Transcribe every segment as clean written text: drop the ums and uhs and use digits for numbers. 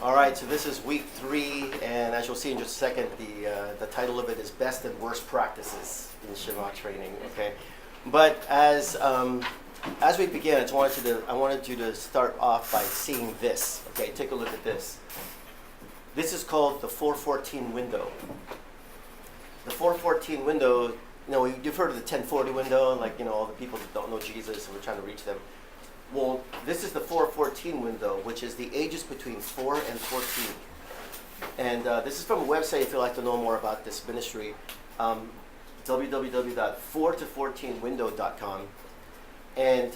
All right, so this is week 3, and as you'll see in just a second, the title of it is Best and Worst Practices in Shema Training. Okay, but as we begin, I wanted you to start off by seeing this. Okay, take a look at this. This is called the 414 window. The 414 window. You've heard of the 1040 window, like all the people that don't know Jesus and we're trying to reach them. Well, this is the 414 window, which is the ages between 4 and 14. And this is from a website if you'd like to know more about this ministry, www.4to14window.com. And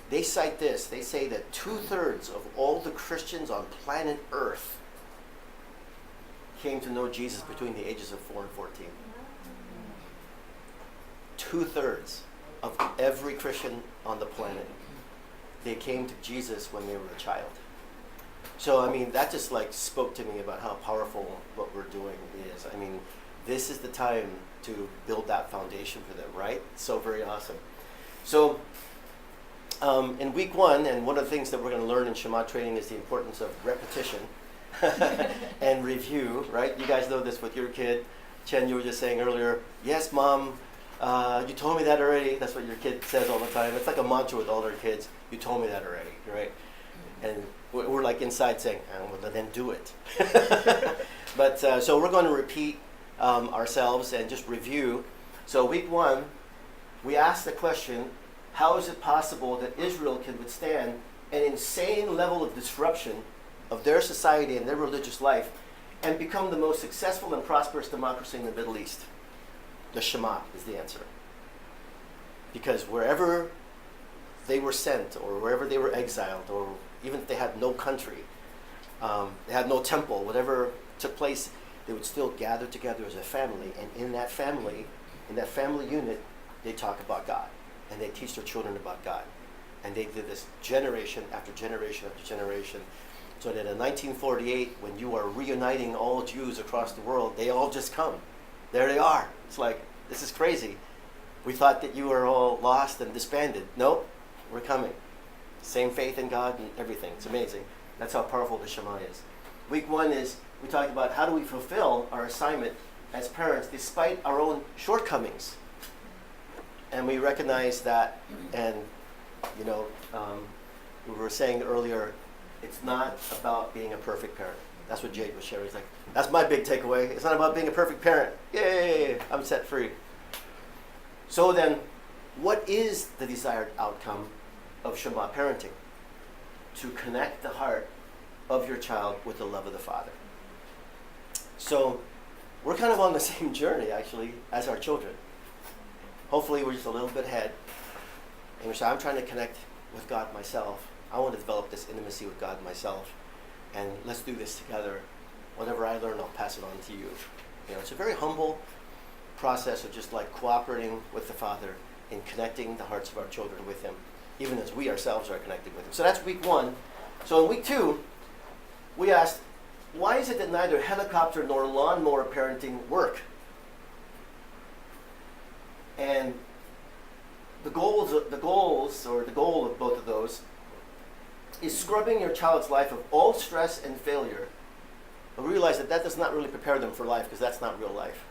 they cite this. They say that 2/3 of all the Christians on planet Earth came to know Jesus between the ages of 4 and 14. 2/3 of every Christian on the planet, they came to Jesus when they were a child. So, that just spoke to me about how powerful what we're doing is. This is the time to build that foundation for them, right? So very awesome. So, in week 1, and one of the things that we're going to learn in Shema training is the importance of repetition and review, right? You guys know this with your kid. Chen, you were just saying earlier, yes, Mom, you told me that already. That's what your kid says all the time. It's like a mantra with all their kids. You told me that already, right? And we're like inside saying, well, then do it. But so we're going to repeat ourselves and just review. So week 1, we asked the question, how is it possible that Israel can withstand an insane level of disruption of their society and their religious life and become the most successful and prosperous democracy in the Middle East? The Shema is the answer. Because wherever they were sent, or wherever they were exiled, or even if they had no country, they had no temple, whatever took place, they would still gather together as a family. And in that family unit, they talk about God. And they teach their children about God. And they did this generation after generation after generation. So that in 1948, when you are reuniting all Jews across the world, they all just come. There they are. It's like, this is crazy. We thought that you were all lost and disbanded. Nope, we're coming. Same faith in God and everything. It's amazing. That's how powerful the Shema is. Week 1 is, we talked about how do we fulfill our assignment as parents despite our own shortcomings. And we recognize that, and we were saying earlier, it's not about being a perfect parent. That's what Jade was sharing. He's like, that's my big takeaway. It's not about being a perfect parent. Yay, I'm set free. So then, what is the desired outcome of Shema parenting? To connect the heart of your child with the love of the Father. So, we're kind of on the same journey, actually, as our children. Hopefully, we're just a little bit ahead. And I'm trying to connect with God myself. I want to develop this intimacy with God myself. And let's do this together. Whatever I learn, I'll pass it on to you. It's a very humble process of just cooperating with the Father in connecting the hearts of our children with Him, even as we ourselves are connected with Him. So that's week 1. So in week 2, we asked, why is it that neither helicopter nor lawnmower parenting work? And the goal of both of those is scrubbing your child's life of all stress and failure. But realize that does not really prepare them for life, because that's not real life.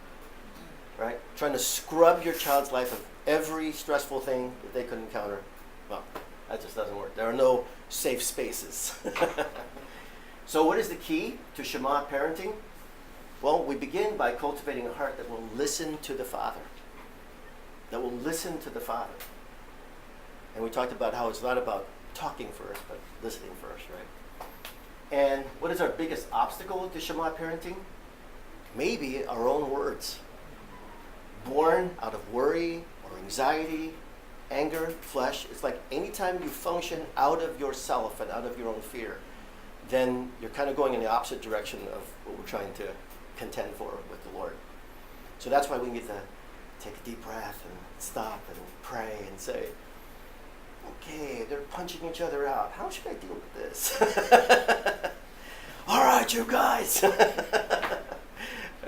Right? Trying to scrub your child's life of every stressful thing that they could encounter. Well, that just doesn't work. There are no safe spaces. So what is the key to Shema parenting? Well, we begin by cultivating a heart that will listen to the Father. That will listen to the Father. And we talked about how it's not about talking first, but listening first, right? And what is our biggest obstacle to Shema parenting? Maybe our own words. Born out of worry or anxiety, anger, flesh. It's like anytime you function out of yourself and out of your own fear, then you're kind of going in the opposite direction of what we're trying to contend for with the Lord. So that's why we need to take a deep breath and stop and pray and say, okay, they're punching each other out. How should I deal with this? All right, you guys. All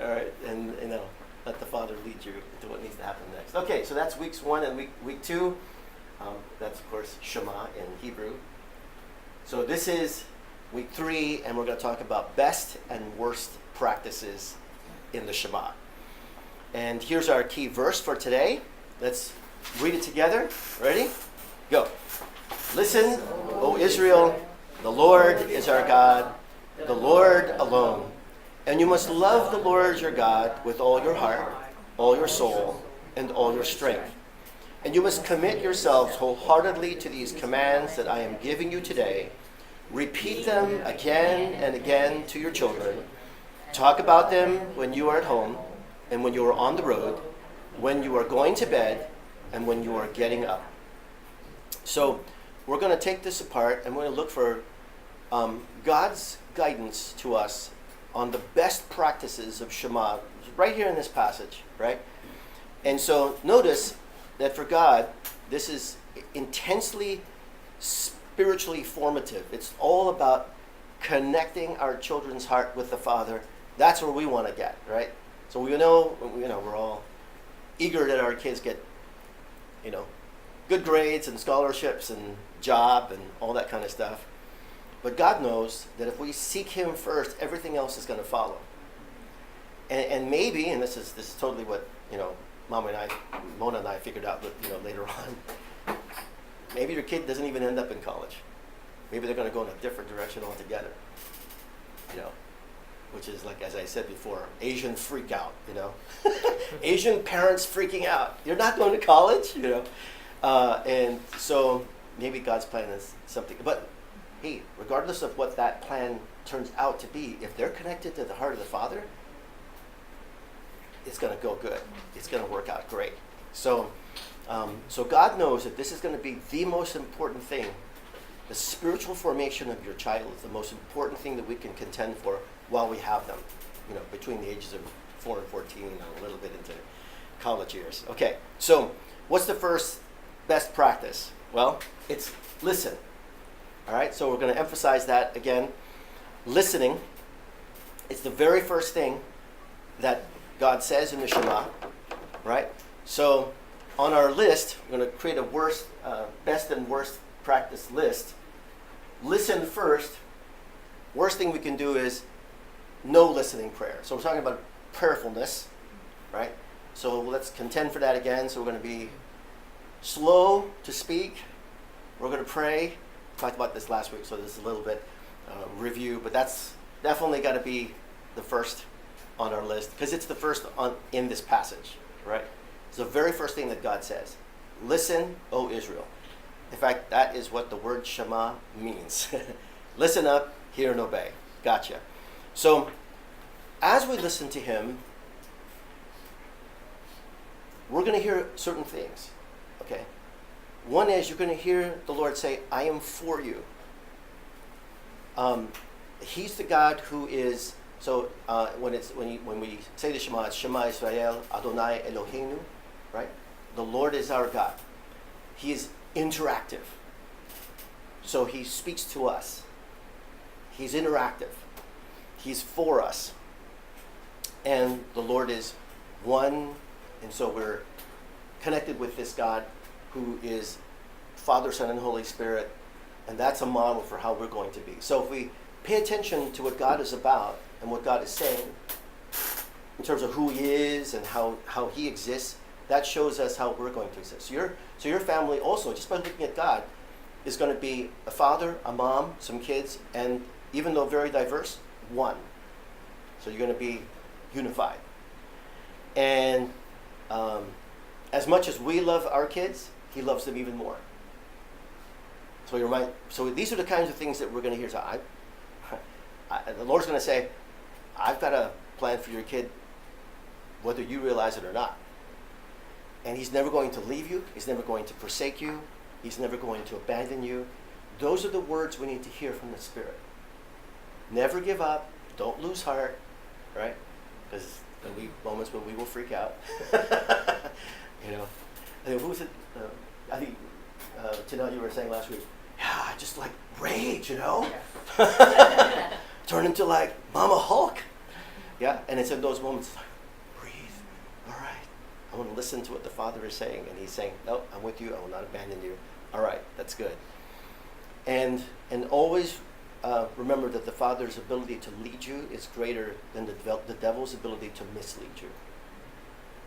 right, and let the Father lead you into what needs to happen next. Okay, so that's weeks 1 and week 2. That's, of course, Shema in Hebrew. So this is week 3, and we're going to talk about best and worst practices in the Shema. And here's our key verse for today. Let's read it together. Ready? Go. Listen, O Israel, the Lord is our God, the Lord alone. And you must love the Lord your God with all your heart, all your soul, and all your strength. And you must commit yourselves wholeheartedly to these commands that I am giving you today. Repeat them again and again to your children. Talk about them when you are at home and when you are on the road, when you are going to bed, and when you are getting up. So we're going to take this apart and we're going to look for God's guidance to us on the best practices of Shema, right here in this passage, right? And so notice that for God, this is intensely spiritually formative. It's all about connecting our children's heart with the Father. That's where we want to get, right? So we know, we're all eager that our kids get, good grades and scholarships and job and all that kind of stuff. But God knows that if we seek Him first, everything else is going to follow. And maybe, and this is totally what Mona and I figured out, later on. Maybe your kid doesn't even end up in college. Maybe they're going to go in a different direction altogether. Which is like, as I said before, Asian freak out. Asian parents freaking out. You're not going to college, and so maybe God's plan is something. But hey, regardless of what that plan turns out to be, if they're connected to the heart of the Father, it's going to go good. It's going to work out great. So God knows that this is going to be the most important thing. The spiritual formation of your child is the most important thing that we can contend for while we have them, between the ages of 4 and 14 and a little bit into college years. Okay, so what's the first best practice? Well, it's listen. All right, so we're going to emphasize that again. Listening, it's the very first thing that God says in the Shema, right? So on our list, we're going to create a best and worst practice list. Listen first. Worst thing we can do is no listening prayer. So we're talking about prayerfulness, right? So let's contend for that again. So we're going to be slow to speak. We're going to pray. Talked about this last week, so this is a little bit review, but that's definitely got to be the first on our list because it's the first in this passage, right? It's the very first thing that God says. Listen, O Israel. In fact, that is what the word Shema means. Listen up, hear and obey. Gotcha. So, as we listen to Him, we're going to hear certain things, okay? One is you're going to hear the Lord say, I am for you. He's the God who is, so when we say the Shema, it's Shema Israel, Adonai Eloheinu, right? The Lord is our God. He is interactive. So He speaks to us. He's interactive. He's for us. And the Lord is one, and so we're connected with this God who is Father, Son, and Holy Spirit, and that's a model for how we're going to be. So if we pay attention to what God is about and what God is saying, in terms of who He is and how He exists, that shows us how we're going to exist. So your family also, just by looking at God, is going to be a father, a mom, some kids, and even though very diverse, one. So you're going to be unified. And as much as we love our kids, He loves them even more. So these are the kinds of things that we're going to hear. So the Lord's going to say, I've got a plan for your kid, whether you realize it or not. And He's never going to leave you. He's never going to forsake you. He's never going to abandon you. Those are the words we need to hear from the Spirit. Never give up. Don't lose heart, right? Because there'll be moments when we will freak out. And who was it? I think, Janelle, you were saying last week, I just like rage, Turn into like Mama Hulk. Yeah, and it's in those moments, like, breathe. All right. I want to listen to what the Father is saying. And He's saying, no, I'm with you. I will not abandon you. All right, that's good. And always remember that the Father's ability to lead you is greater than the devil's ability to mislead you.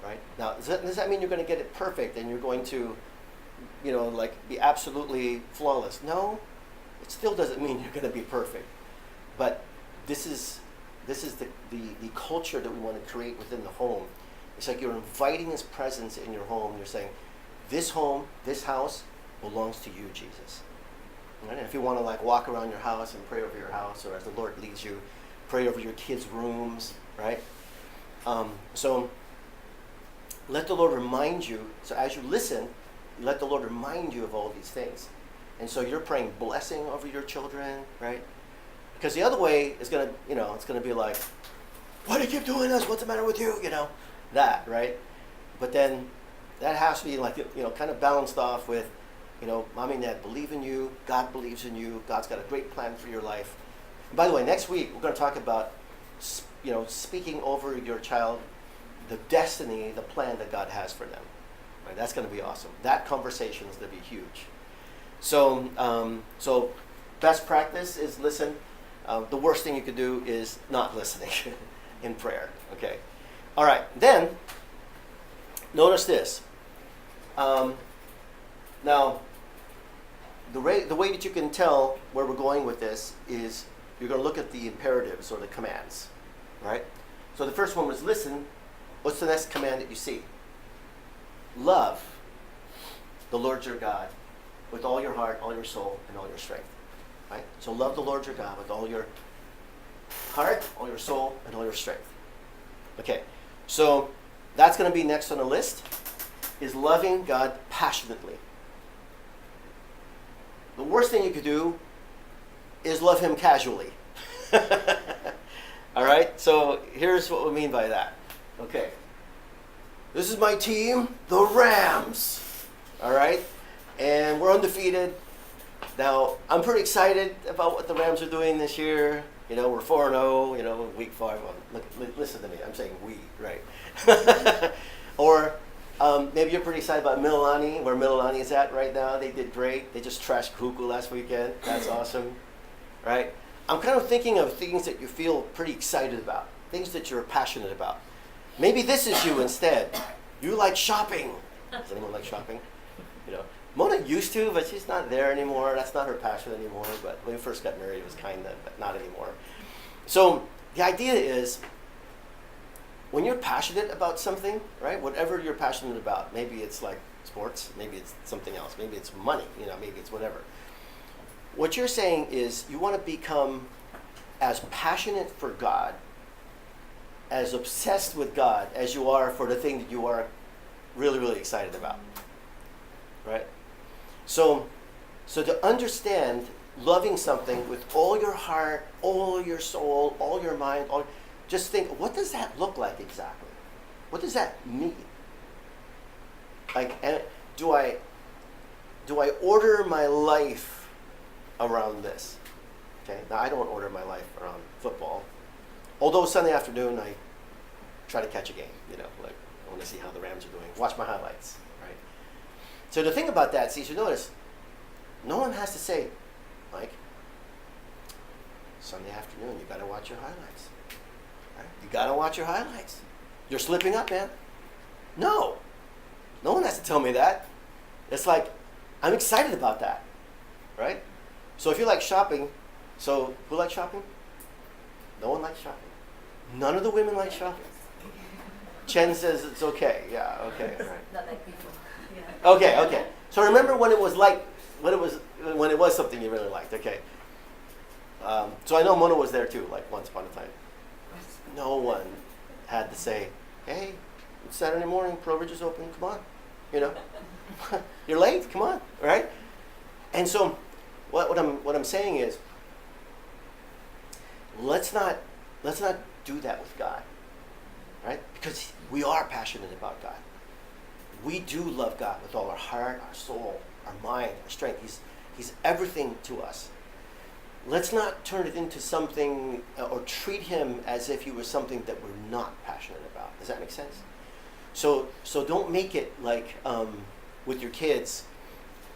Right? Now, does that mean you're going to get it perfect and you're going to, like be absolutely flawless? No, it still doesn't mean you're going to be perfect. But this is the culture that we want to create within the home. It's like you're inviting His presence in your home. You're saying, this home, this house belongs to you, Jesus. Right? And if you want to like walk around your house and pray over your house, or as the Lord leads you, pray over your kids' rooms, right? So let the Lord remind you. So as you listen, let the Lord remind you of all these things. And so you're praying blessing over your children, right? Because the other way is gonna, it's gonna be like, why do you keep doing this? What's the matter with you? That, right? But then that has to be like, kind of balanced off with, Mommy and Dad believe in you. God believes in you. God's got a great plan for your life. And by the way, next week we're going to talk about, speaking over your child, the destiny, the plan that God has for them. Right? That's going to be awesome. That conversation is going to be huge. So, best practice is listen. The worst thing you could do is not listening in prayer. Okay. All right. Then, notice this. Now, the way that you can tell where we're going with this is you're going to look at the imperatives or the commands, right? So the first one was listen. What's the next command that you see? Love the Lord your God with all your heart, all your soul, and all your strength, right? So love the Lord your God with all your heart, all your soul, and all your strength. Okay, so that's going to be next on the list, is loving God passionately. The worst thing you could do is love Him casually. All right, so here's what we mean by that. Okay, this is my team, the Rams. All right, and we're undefeated. Now, I'm pretty excited about what the Rams are doing this year. We're 4-0, week 5. Well, listen to me, I'm saying we, right? Or maybe you're pretty excited about Mililani, where Mililani is at right now. They did great. They just trashed Kuku last weekend. That's awesome, right? I'm kind of thinking of things that you feel pretty excited about, things that you're passionate about. Maybe this is you instead. You like shopping. Does anyone like shopping? Mona used to, but she's not there anymore. That's not her passion anymore. But when we first got married, it was kind of, but not anymore. So the idea is, when you're passionate about something, right? Whatever you're passionate about, maybe it's like sports, maybe it's something else, maybe it's money, maybe it's whatever. What you're saying is you want to become as passionate for God, as obsessed with God as you are for the thing that you are really, really excited about, right? So to understand loving something with all your heart, all your soul, all your mind, just think, what does that look like exactly? What does that mean? Like, do I order my life around this? Okay, now I don't order my life around football. Although Sunday afternoon I try to catch a game, like I want to see how the Rams are doing. Watch my highlights, right? So the thing about that, see, you notice, no one has to say, Mike, Sunday afternoon you got to watch your highlights. Right? You got to watch your highlights. You're slipping up, man. No one has to tell me that. It's like, I'm excited about that, right? So if you like shopping, so who likes shopping? No one likes shopping. None of the women like shopping. Chen says it's okay. Yeah, okay. All right. Not like before. Yeah. Okay. So remember when it was something you really liked. Okay. So I know Mona was there too, like once upon a time. No one had to say, hey, it's Saturday morning, Pro Ridge is open, come on. You're late, come on, right? And so what I'm saying is, let's not do that with God, right? Because we are passionate about God. We do love God with all our heart, our soul, our mind, our strength. He's everything to us. Let's not turn it into something or treat Him as if He was something that we're not passionate about. Does that make sense? So don't make it like with your kids,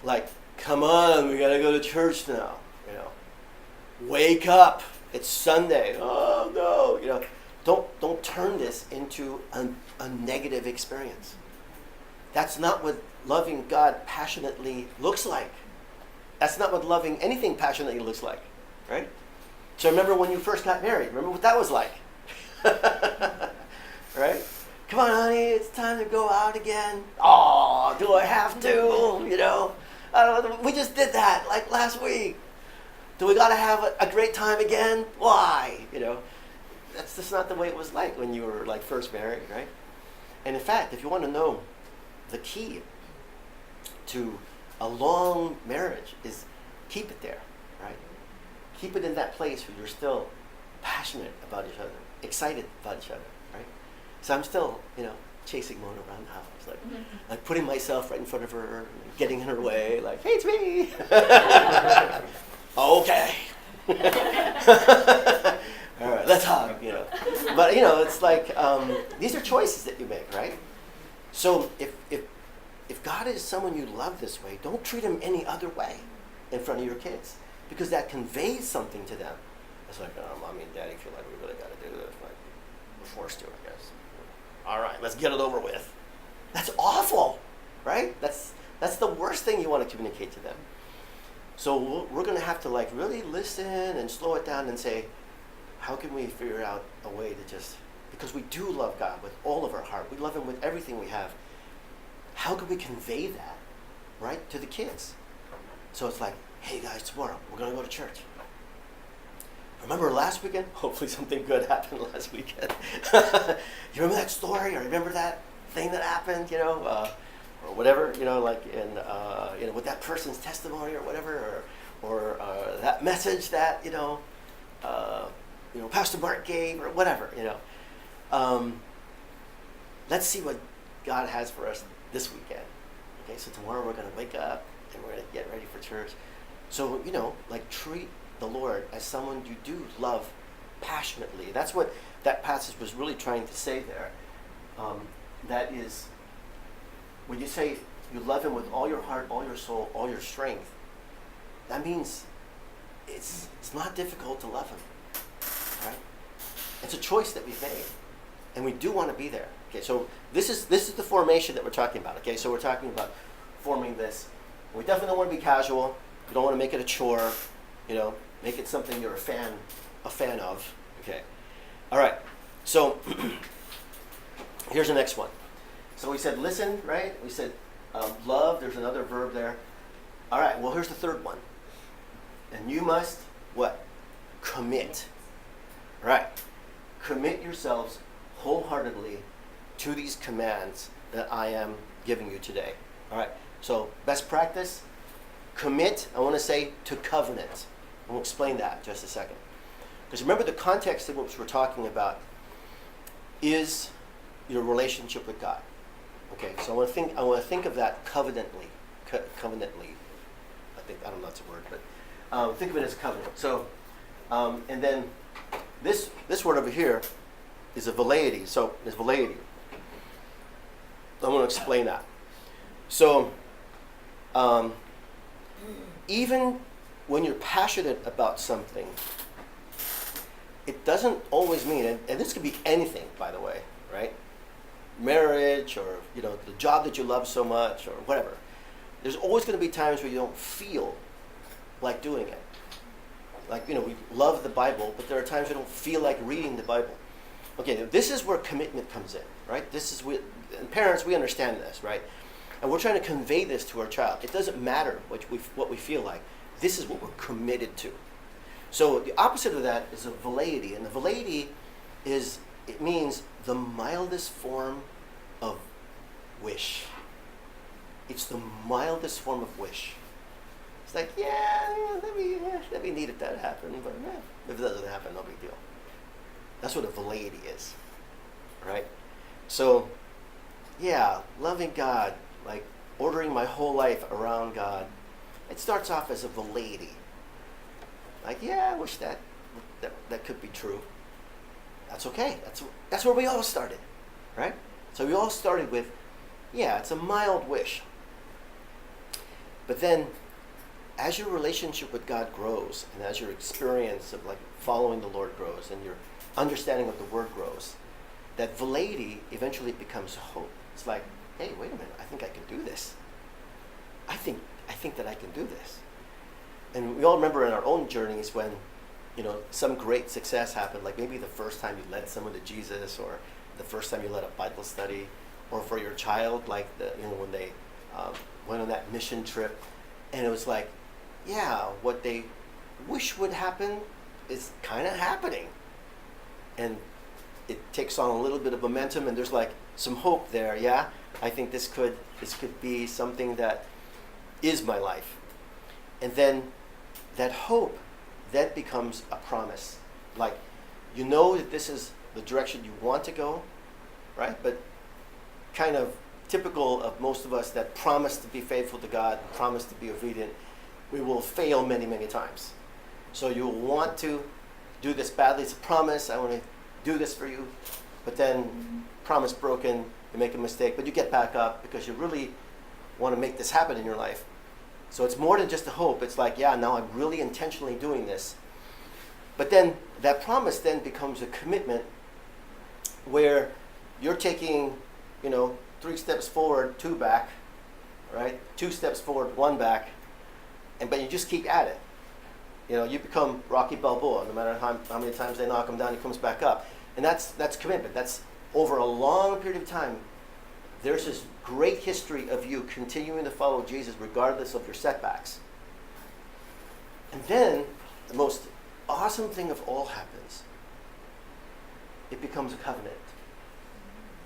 like, come on, we gotta go to church now. Wake up. It's Sunday. Oh no, don't turn this into a negative experience. That's not what loving God passionately looks like. That's not what loving anything passionately looks like, right? So remember when you first got married, remember what that was like. Right? Come on, honey, it's time to go out again. Oh, do I have to? We just did that like last week. Do we got to have a great time again? Why? That's just not the way it was like when you were like first married, right? And in fact, if you want to know the key to a long marriage is keep it there, right? Keep it in that place where you're still passionate about each other, excited about each other, right? So I'm still, chasing Mona around the house, like putting myself right in front of her, and getting in her way, like, hey, it's me. Okay. All right, let's hug, But, it's like, these are choices that you make, right? So if God is someone you love this way, don't treat him any other way in front of your kids, because that conveys something to them. It's like, Mommy and Daddy feel like we really got to do this. Like, we're forced to, I guess. All right, let's get it over with. That's awful, right? That's the worst thing you want to communicate to them. So we're going to have to really listen and slow it down and say, how can we figure out a way to just, because we do love God with all of our heart, we love him with everything we have, how can we convey that, right, to the kids? So it's like, hey guys, tomorrow we're going to go to church. Remember last weekend? Hopefully something good happened last weekend. You remember that story, or remember that thing that happened, or whatever, with that person's testimony or whatever, or that message that, Pastor Mark gave, or whatever, Let's see what God has for us this weekend. Okay, so tomorrow we're going to wake up and we're going to get ready for church. So, treat the Lord as someone you do love passionately. That's what that passage was really trying to say there. That is, when you say you love him with all your heart, all your soul, all your strength, that means it's not difficult to love him, right? It's a choice that we've made, and we do want to be there. Okay, so this is the formation that we're talking about. Okay, so we're talking about forming this. We definitely don't want to be casual. We don't want to make it a chore. Make it something you're a fan of. Okay, all right. So here's the next one. So we said listen, right? We said love. There's another verb there. All right. Well, here's the third one. And you must what? Commit. All right. Commit yourselves wholeheartedly to these commands that I am giving you today. All right. So best practice. Commit. I want to say to covenant. And we'll explain that in just a second. Because remember, the context of what we're talking about is your relationship with God. Okay, so I want to think of that covenantly. Covenantly. I don't know if that's a word, but think of it as covenant. So, and then this word over here is a velleity. So there's velleity. I want to explain that. So, even when you're passionate about something, it doesn't always mean, and this could be anything, by the way, right? Marriage, or the job that you love so much, or whatever. There's always going to be times where you don't feel like doing it. Like, we love the Bible, but there are times we don't feel like reading the Bible. Okay, this is where commitment comes in, right? And parents, we understand this, right? And we're trying to convey this to our child. It doesn't matter what we feel like. This is what we're committed to. So the opposite of that is a velleity. And the velleity it means the mildest form of wish. It's the mildest form of wish. It's like, that'd be neat if that happened, but if it doesn't happen, no big deal. That's what a velleity is, right? So, loving God, like ordering my whole life around God, it starts off as a velleity. Like, I wish that could be true. That's okay. That's where we all started, right? So we all started with, it's a mild wish. But then as your relationship with God grows, and as your experience of like following the Lord grows, and your understanding of the Word grows, that velleity eventually becomes hope. It's like, hey, wait a minute, I think I can do this. I think that I can do this. And we all remember in our own journeys when, some great success happened, like maybe the first time you led someone to Jesus, or the first time you led a Bible study, or for your child, like when they went on that mission trip, and it was like, yeah, what they wish would happen is kind of happening, and it takes on a little bit of momentum, and there's like some hope there. Yeah, I think this could be something that is my life, and then that hope then becomes a promise. Like, that this is the direction you want to go, right? But kind of typical of most of us that promise to be faithful to God, and promise to be obedient, we will fail many, many times. So you'll want to do this badly. It's a promise. I want to do this for you. But then promise broken, you make a mistake, but you get back up because you really want to make this happen in your life. So it's more than just a hope. It's like, yeah, now I'm really intentionally doing this. But then that promise then becomes a commitment where you're taking, 3 steps forward, 2 back, right? 2 steps forward, 1 back, but you just keep at it. You become Rocky Balboa. No matter how many times they knock him down, he comes back up. And that's commitment. That's over a long period of time. There's this great history of you continuing to follow Jesus regardless of your setbacks. And then the most awesome thing of all happens. It becomes a covenant.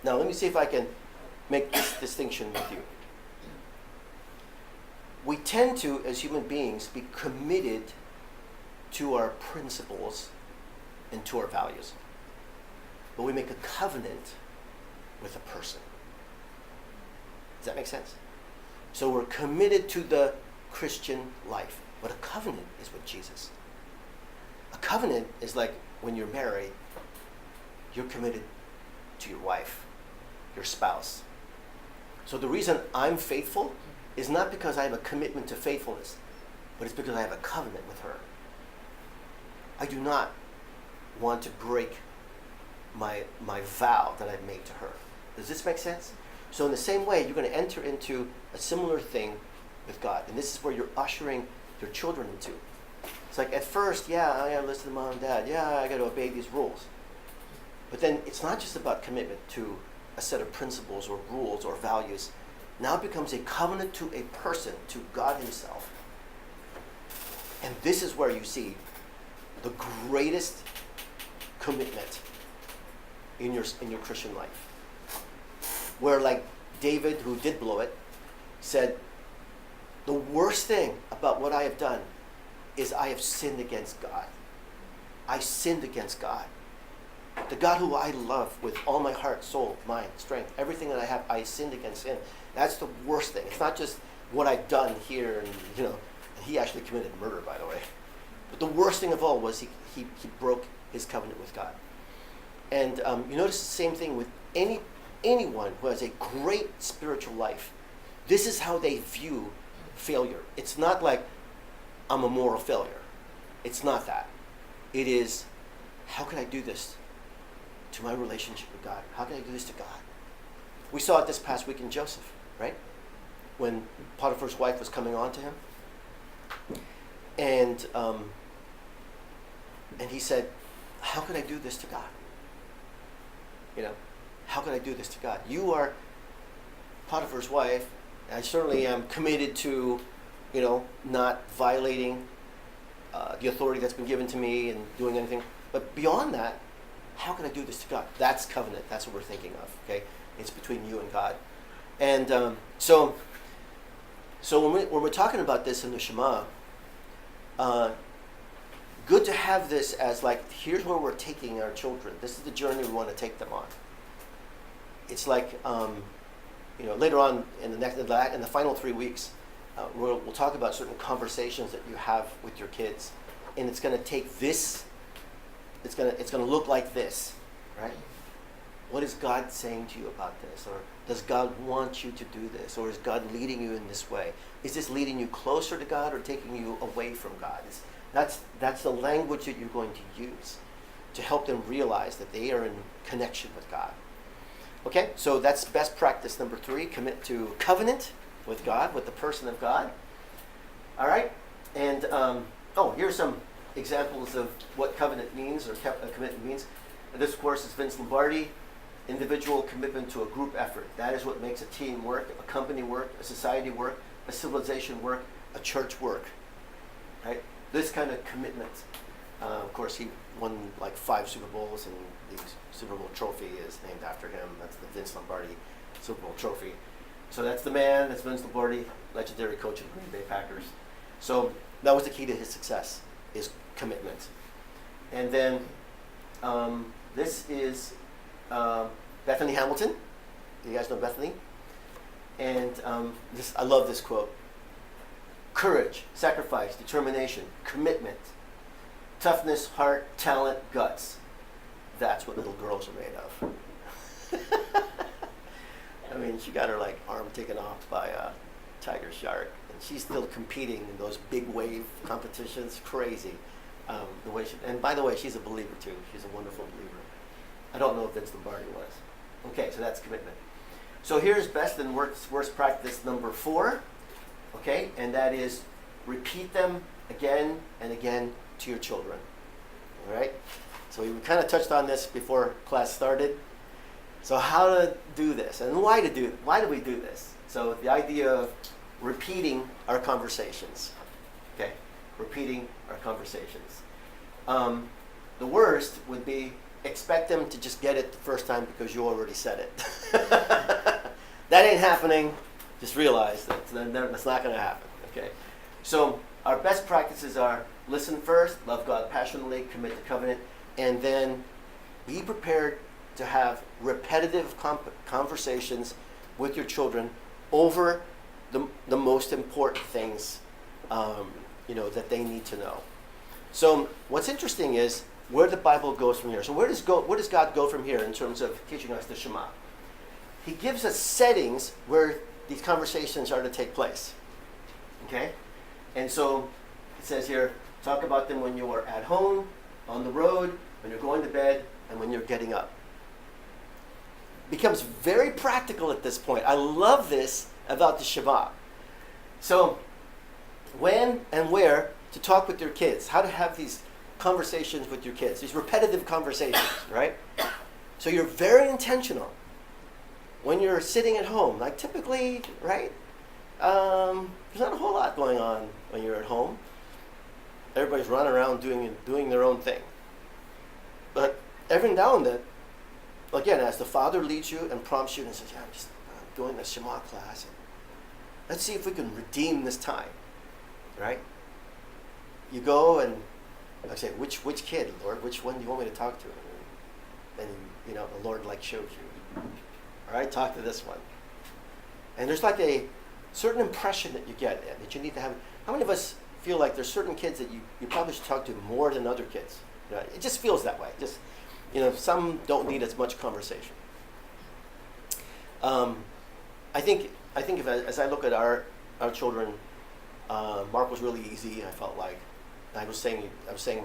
Now let me see if I can make this distinction with you. We tend to, as human beings, be committed to our principles and to our values. But we make a covenant with a person. Does that make sense? So we're committed to the Christian life, but a covenant is with Jesus. A covenant is like when you're married, you're committed to your wife, your spouse. So the reason I'm faithful is not because I have a commitment to faithfulness, but it's because I have a covenant with her. I do not want to break my vow that I've made to her. Does this make sense? So in the same way, you're going to enter into a similar thing with God. And this is where you're ushering your children into. It's like at first, yeah, I got to listen to mom and dad. Yeah, I got to obey these rules. But then it's not just about commitment to a set of principles or rules or values. Now it becomes a covenant to a person, to God himself. And this is where you see the greatest commitment in your Christian life. Where like David, who did blow it, said, the worst thing about what I have done is I have sinned against God. I sinned against God. The God who I love with all my heart, soul, mind, strength, everything that I have, I sinned against him. That's the worst thing. It's not just what I've done here, and he actually committed murder, by the way. But the worst thing of all was he broke his covenant with God. And you notice the same thing with anyone who has a great spiritual life. This is how they view failure. It's not like I'm a moral failure. It's not that. It is, how can I do this to my relationship with God? How can I do this to God? We saw it this past week in Joseph, right? When Potiphar's wife was coming on to him. And he said, how can I do this to God? How can I do this to God? You are Potiphar's wife. I certainly am committed to, not violating the authority that's been given to me and doing anything. But beyond that, how can I do this to God? That's covenant. That's what we're thinking of. Okay, it's between you and God. And so when we're talking about this in the Shema, good to have this as like, here's where we're taking our children. This is the journey we want to take them on. It's like, later on in the final 3 weeks, we'll talk about certain conversations that you have with your kids, and it's going to take this. It's going to look like this, right? what is God saying to you about this? Or does God want you to do this? Or is God leading you in this way? Is this leading you closer to God or taking you away from God? That's the language that you're going to use to help them realize that they are in connection with God. Okay, so that's best practice number 3. Commit to covenant with God, with the person of God. All right, and here's some examples of what covenant means or commitment means. This, of course, is Vince Lombardi. Individual commitment to a group effort. That is what makes a team work, a company work, a society work, a civilization work, a church work. Right? This kind of commitment. Of course, he won like 5 Super Bowls, and the Super Bowl trophy is named after him. That's the Vince Lombardi Super Bowl trophy. So that's the man. That's Vince Lombardi, legendary coach of the Green Bay Packers. So that was the key to his success, is commitment. And then this is Bethany Hamilton. You guys know Bethany? And I love this quote. Courage, sacrifice, determination, commitment, toughness, heart, talent, guts. That's what little girls are made of. I mean, she got her arm taken off by a tiger shark, and she's still competing in those big wave competitions. Crazy. The way and by the way, she's a believer too. She's a wonderful believer. I don't know if Vince Lombardi was. Okay, so that's commitment. So here's best and worst practice number 4. Okay, and that is repeat them again and again to your children. All right? So we kind of touched on this before class started. So how to do this and why do we do this? So the idea of repeating our conversations. Okay, repeating our conversations. The worst would be expect them to just get it the first time because you already said it. That ain't happening. Just realize that's not going to happen. Okay, so our best practices are listen first, love God passionately, commit to covenant, and then be prepared to have repetitive conversations with your children over the most important things that they need to know. So what's interesting is where the Bible goes from here. So where does God go from here in terms of teaching us the Shema? He gives us settings where these conversations are to take place. Okay? And so it says here, talk about them when you are at home, on the road, when you're going to bed, and when you're getting up. Becomes very practical at this point. I love this about the Shema. So when and where to talk with your kids, how to have these conversations with your kids, these repetitive conversations, right? So you're very intentional when you're sitting at home. Like typically, right? There's not a whole lot going on when you're at home. Everybody's running around doing their own thing. But every now and then, again, as the Father leads you and prompts you and says, yeah, I'm just doing the Shema class. And let's see if we can redeem this time, right? You go and I say, which kid, Lord? Which one do you want me to talk to? And the Lord shows you. All right, talk to this one. And there's a certain impression that you get that you need to have. How many of us feel like there's certain kids that you probably should talk to more than other kids? It just feels that way. Some don't need as much conversation. I think as I look at our children, Mark was really easy. I felt like I was saying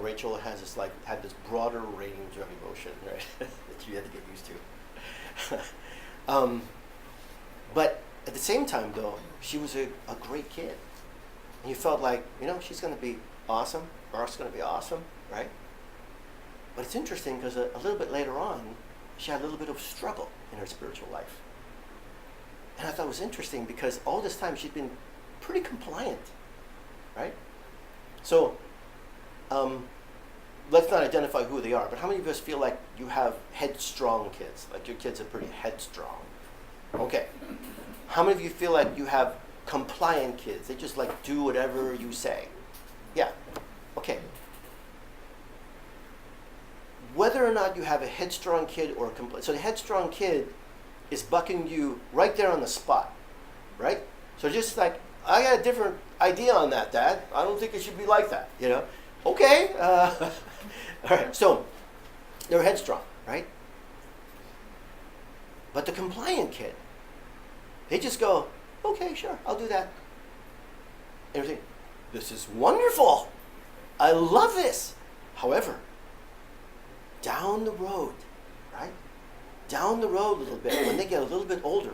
Rachel had this broader range of emotion, right? that you had to get used to. But at the same time, though, she was a great kid, and you felt like she's going to be awesome. Mark's going to be awesome, right? But it's interesting because a little bit later on, she had a little bit of struggle in her spiritual life. And I thought it was interesting because all this time she'd been pretty compliant, right? So let's not identify who they are, but how many of us feel like you have headstrong kids? Like your kids are pretty headstrong. Okay. How many of you feel like you have compliant kids? They just do whatever you say. Yeah. Okay. Whether or not you have a headstrong kid or so the headstrong kid is bucking you right there on the spot, right? So just I got a different idea on that, Dad. I don't think it should be like that, Okay. All right. So they're headstrong, right? But the compliant kid, they just go, okay, sure, I'll do that. Everything. This is wonderful. I love this. However, down the road, right? Down the road a little bit, when they get a little bit older,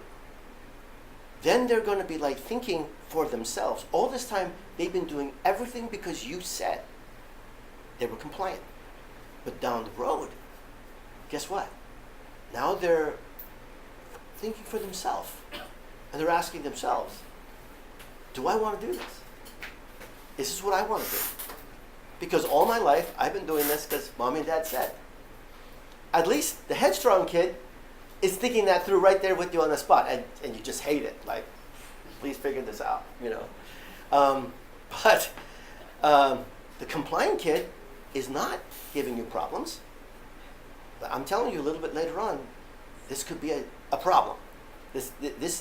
then they're going to be like thinking for themselves. All this time, they've been doing everything because you said they were compliant. But down the road, guess what? Now they're thinking for themselves. And they're asking themselves, do I want to do this? Is this what I want to do? Because all my life, I've been doing this because Mom and Dad said. At least the headstrong kid is thinking that through right there with you on the spot. And you just hate it. Like, please figure this out, But the compliant kid is not giving you problems. But I'm telling you a little bit later on, this could be a problem. This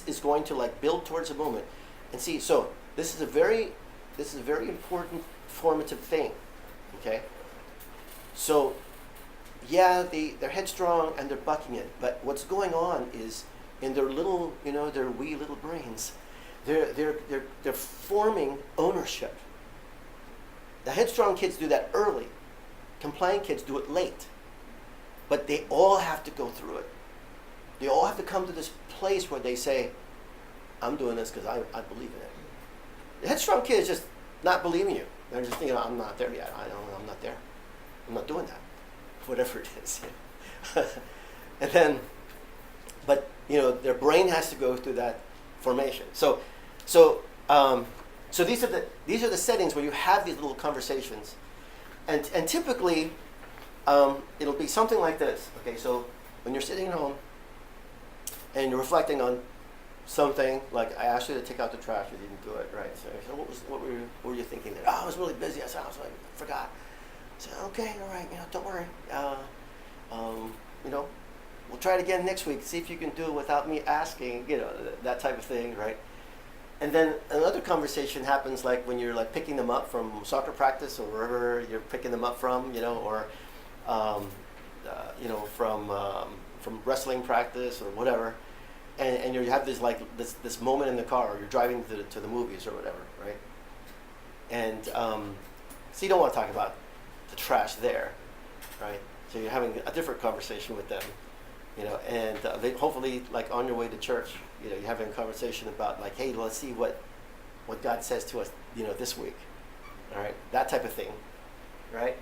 is going to like build towards a moment. And see, so this is a very important formative thing. Okay? So yeah, they're headstrong and they're bucking it, but what's going on is in their little, their wee little brains, they're forming ownership. The headstrong kids do that early. Compliant kids do it late. But they all have to go through it. They all have to come to this place where they say, I'm doing this because I believe in it. The headstrong kid is just not believing you. They're just thinking, I'm not there yet. I'm not there. I'm not doing that. Whatever it is. And then, but their brain has to go through that formation. So these are the settings where you have these little conversations, and typically it'll be something like this. Okay, so when you're sitting at home and you're reflecting on something, like I asked you to take out the trash, you didn't do it, right? So what were you thinking there? Oh, I was really busy. I forgot. I said, okay, all right, don't worry. We'll try it again next week. See if you can do it without me asking. That type of thing, right? And then another conversation happens, like when you're like picking them up from soccer practice or wherever you're picking them up from, or from wrestling practice or whatever. And you have this moment in the car, or you're driving to the movies or whatever, right? And so you don't want to talk about the trash there, right? So you're having a different conversation with them, and they hopefully, like on your way to church, you're having a conversation about like, hey, let's see what God says to us, this week, all right? That type of thing, right?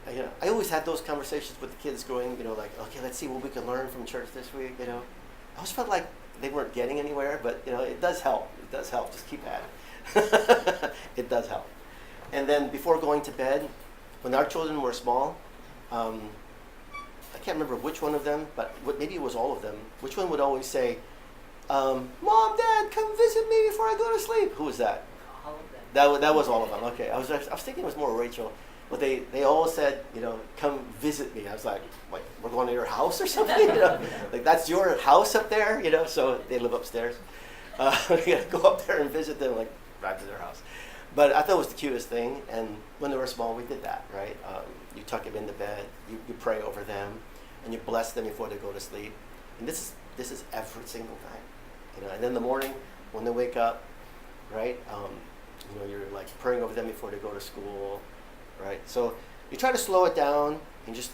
I always had those conversations with the kids going, like, okay, let's see what we can learn from church this week, I always felt like they weren't getting anywhere, but it does help. It does help. Just keep at it. It does help. And then before going to bed, when our children were small, I can't remember which one of them, but maybe it was all of them. Which one would always say, "Mom, Dad, come visit me before I go to sleep"? Who was that? All of them. That was all of them. Okay, I was thinking it was more Rachel. But they all said, come visit me. I was like, we're going to your house or something? Like that's your house up there, so they live upstairs. We got to go up there and visit them, like drive to their house. But I thought it was the cutest thing. And when they were small, we did that, right? You tuck them into bed, you pray over them, and you bless them before they go to sleep. And this is every single time, And then in the morning, when they wake up, right? You're like praying over them before they go to school. Right, so you try to slow it down and just,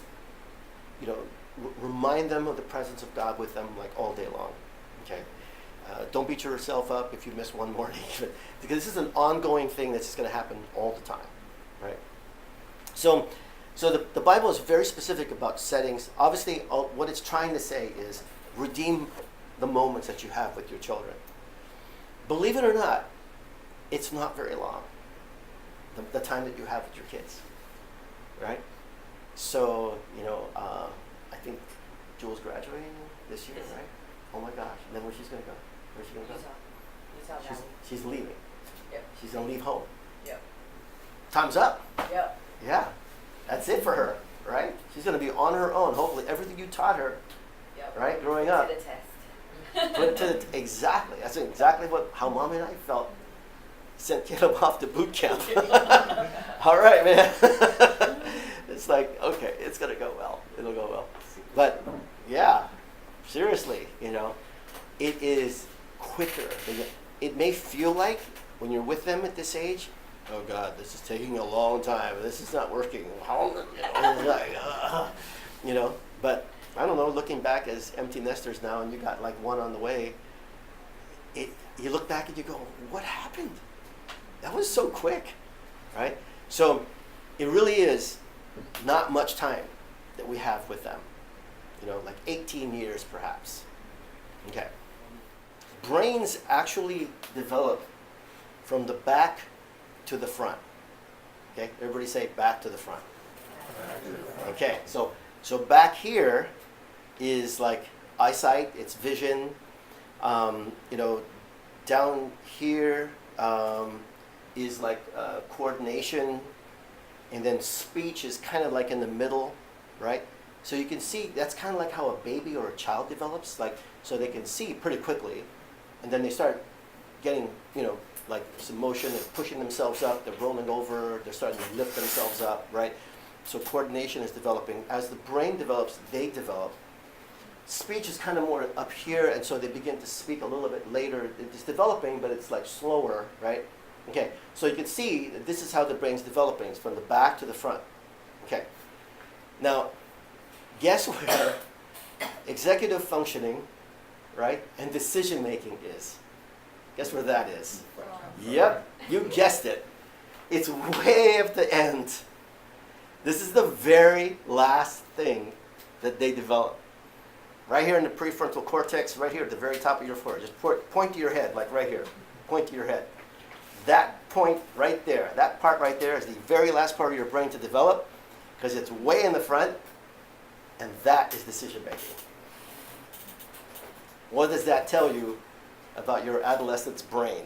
remind them of the presence of God with them like all day long. Okay, don't beat yourself up if you miss one morning, because this is an ongoing thing that's just going to happen all the time. Right. So the Bible is very specific about settings. Obviously, what it's trying to say is redeem the moments that you have with your children. Believe it or not, it's not very long. The time that you have with your kids, right? So, I think Jewel's graduating this year, right? Oh my gosh. And then where's she going to go? Where's she going to go? She's leaving. Yep. She's going to leave home. Yep. Time's up. Yep. Yeah. That's it for her, right? She's going to be on her own. Hopefully everything you taught her, Yep. right, growing up. To the test. Put it to exactly. That's exactly how Mom and I felt. Sent Caleb off to boot camp. All right, man. It's like, okay, it's going to go well. It'll go well. But, yeah, Seriously, it is quicker. It may feel like when you're with them at this age, oh God, this is taking a long time. This is not working. How? It's like, But I don't know. Looking back as empty nesters now, and you got like one on the way. You look back and you go, what happened? That was so quick, right? So it really is not much time that we have with them. Like 18 years perhaps. Okay. Brains actually develop from the back to the front. Okay, everybody say back to the front. Okay, so back here is like eyesight, it's vision. Down here is like coordination, and then speech is kind of like in the middle, right? So you can see that's kind of like how a baby or a child develops, so they can see pretty quickly, and then they start getting, like some motion, they're pushing themselves up, they're rolling over, they're starting to lift themselves up, right? So coordination is developing. As the brain develops, they develop. Speech is kind of more up here, and so they begin to speak a little bit later. It's developing, but it's like slower, right? Okay, so you can see that this is how the brain's developing. It's from the back to the front. Okay, now, guess where executive functioning, right, and decision making is? Guess where that is? Yep, you guessed it. It's way at the end. This is the very last thing that they develop. Right here in the prefrontal cortex, right here at the very top of your forehead. Just point to your head, like right here. Point to your head. That point right there, that part right there is the very last part of your brain to develop, because it's way in the front, and that is decision making. What does that tell you about your adolescent's brain?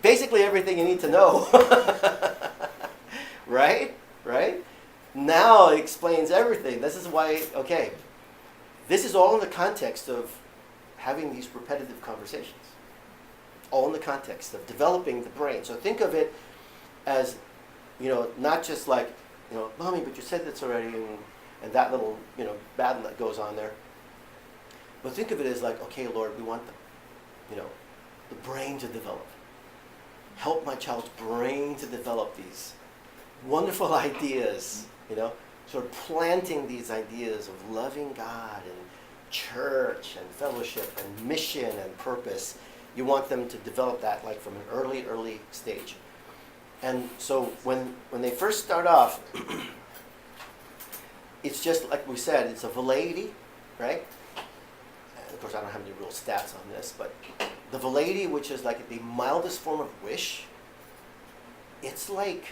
Basically everything you need to know. Right? Now it explains everything. This is why, okay, this is all in the context of having these repetitive conversations. All in the context of developing the brain. So think of it as, not just like, Mommy, but you said this already, and that little, battle that goes on there. But think of it as like, okay, Lord, we want the brain to develop. Help my child's brain to develop these wonderful ideas, sort of planting these ideas of loving God and church and fellowship and mission and purpose. You want them to develop that like from an early stage. And so when they first start off, it's just like we said, it's a velleity, right? And of course, I don't have any real stats on this, but the velleity, which is like the mildest form of wish, it's like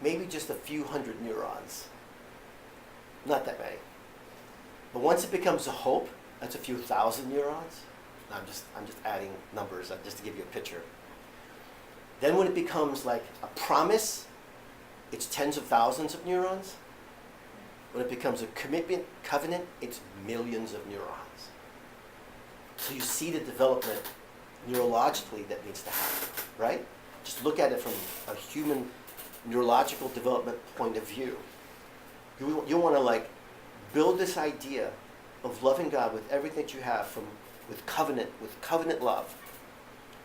maybe just a few hundred neurons. Not that many. But once it becomes a hope, that's a few thousand neurons. I'm just adding numbers just to give you a picture. Then when it becomes like a promise, it's tens of thousands of neurons. When it becomes a commitment, covenant, it's millions of neurons. So you see the development neurologically that needs to happen, right? Just look at it from a human neurological development point of view. You want to like build this idea of loving God with everything that you have, with covenant love.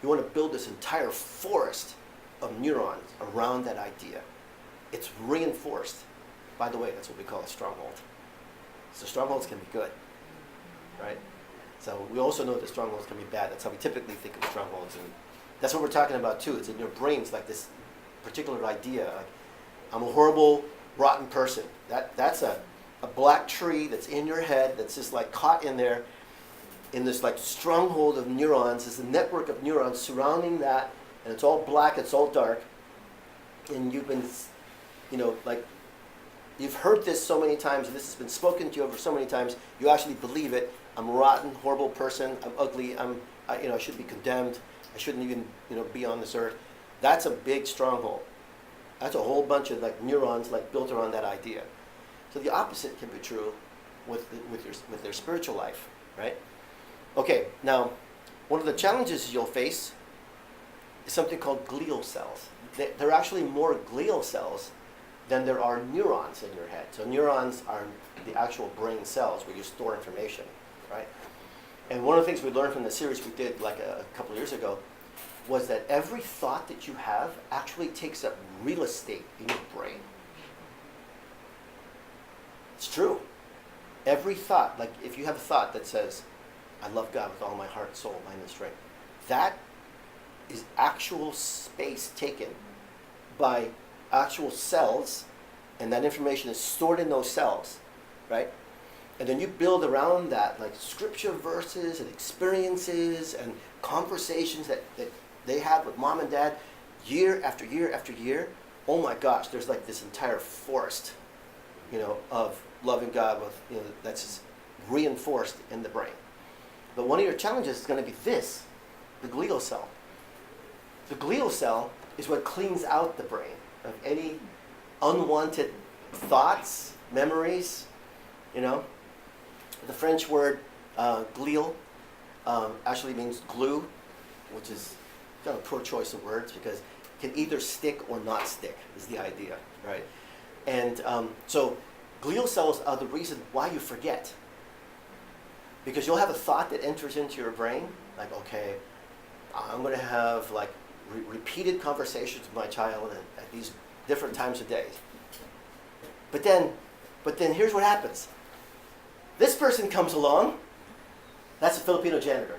You want to build this entire forest of neurons around that idea. It's reinforced. By the way, that's what we call a stronghold. So strongholds can be good, right? So we also know that strongholds can be bad. That's how we typically think of strongholds, and that's what we're talking about too. It's in your brains, like this particular idea. Like, I'm a horrible, rotten person. That's a black tree that's in your head that's just like caught in there, in this like stronghold of neurons. There's a network of neurons surrounding that, and it's all black, it's all dark, and you've been, like, you've heard this so many times, and this has been spoken to you over so many times, you actually believe it. I'm a rotten, horrible person. I'm ugly. I should be condemned. I shouldn't even, be on this earth. That's a big stronghold. That's a whole bunch of like neurons like built around that idea. So the opposite can be true with their spiritual life, right? Okay, now one of the challenges you'll face is something called glial cells. There are actually more glial cells than there are neurons in your head. So neurons are the actual brain cells where you store information, right? And one of the things we learned from the series we did like a couple of years ago was that every thought that you have actually takes up real estate in your brain. It's true. Every thought, like if you have a thought that says, I love God with all my heart, soul, mind, and strength, that is actual space taken by actual cells, and that information is stored in those cells, right? And then you build around that like scripture verses and experiences and conversations that they had with mom and dad year after year after year. Oh my gosh, there's like this entire forest, of loving God with, that's just reinforced in the brain. But one of your challenges is going to be this, the glial cell. The glial cell is what cleans out the brain of any unwanted thoughts, memories, The French word glial actually means glue, which is kind of a poor choice of words because it can either stick or not stick is the idea, right? And so glial cells are the reason why you forget. Because you'll have a thought that enters into your brain, like, okay, I'm going to have like repeated conversations with my child at these different times of day. But then here's what happens. This person comes along. That's a Filipino janitor.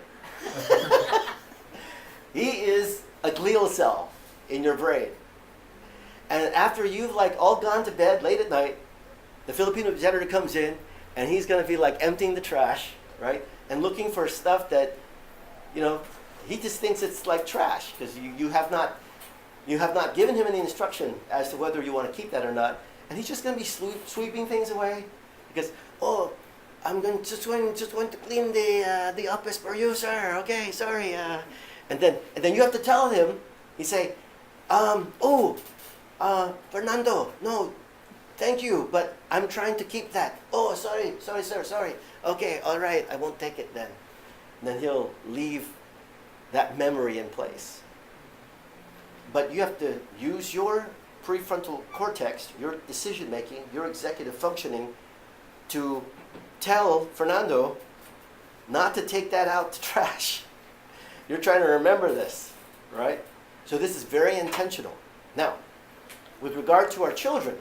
He is a glial cell in your brain. And after you've like all gone to bed late at night, the Filipino janitor comes in and he's going to be like emptying the trash, right? And looking for stuff that, he just thinks it's like trash because you have not given him any instruction as to whether you want to keep that or not. And he's just going to be sweeping things away because, I'm just going to clean the office for you, sir. Okay, sorry. And then you have to tell him. You say, Fernando, no, thank you, but I'm trying to keep that. Oh, sorry, sir, sorry. Okay, all right, I won't take it then. And then he'll leave that memory in place. But you have to use your prefrontal cortex, your decision making, your executive functioning to tell Fernando not to take that out to trash. You're trying to remember this, right? So this is very intentional. Now, with regard to our children,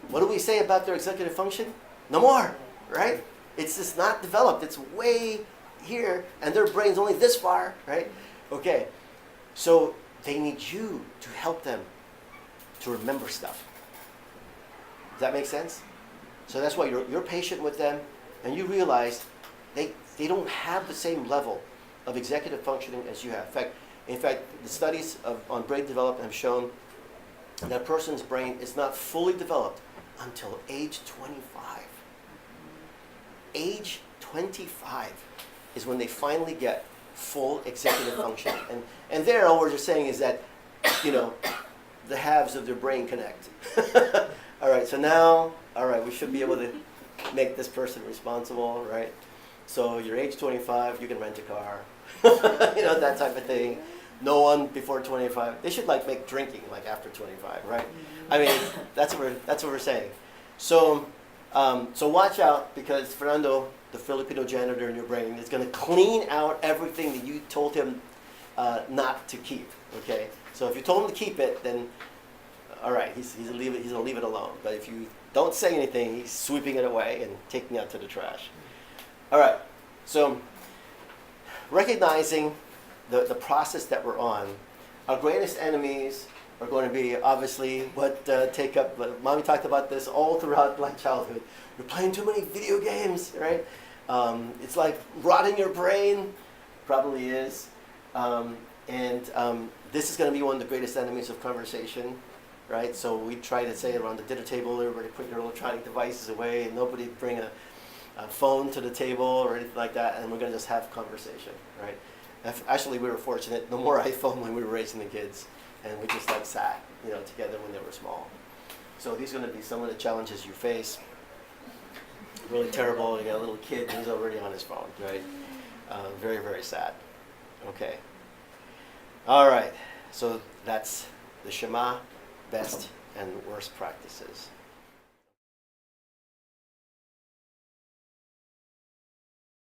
what do we say about their executive function? No more, right? It's just not developed. It's way here, and their brain's only this far, right? Okay, so they need you to help them to remember stuff. Does that make sense? So that's why you're patient with them, and you realize they don't have the same level of executive functioning as you have. In fact, the studies on brain development have shown that a person's brain is not fully developed until age 25. Age 25 is when they finally get full executive function. And there, all we're just saying is that, the halves of their brain connect. All right, so now, we should be able to make this person responsible, right? So you're age 25, you can rent a car, that type of thing. No one before 25. They should make drinking after 25, right? I mean, that's what we're saying. So watch out because Fernando, the Filipino janitor in your brain, is going to clean out everything that you told him not to keep. Okay. So if you told him to keep it, then all right, he's gonna leave it alone. But if you don't say anything, he's sweeping it away and taking it out to the trash. All right. So recognizing the process that we're on, our greatest enemies are going to be obviously what take up. Mommy talked about this all throughout childhood. You're playing too many video games, right? It's like rotting your brain. Probably is. This is going to be one of the greatest enemies of conversation, right? So we try to say around the dinner table, everybody put your electronic devices away, and nobody bring a phone to the table or anything like that, and we're going to just have conversation, right? Actually, we were fortunate. No more iPhone when we were raising the kids, and we just sat, together when they were small. So these are going to be some of the challenges you face. Really terrible. You got a little kid who's already on his phone, right? Very, very sad. Okay. All right. So that's the Shema, best and worst practices.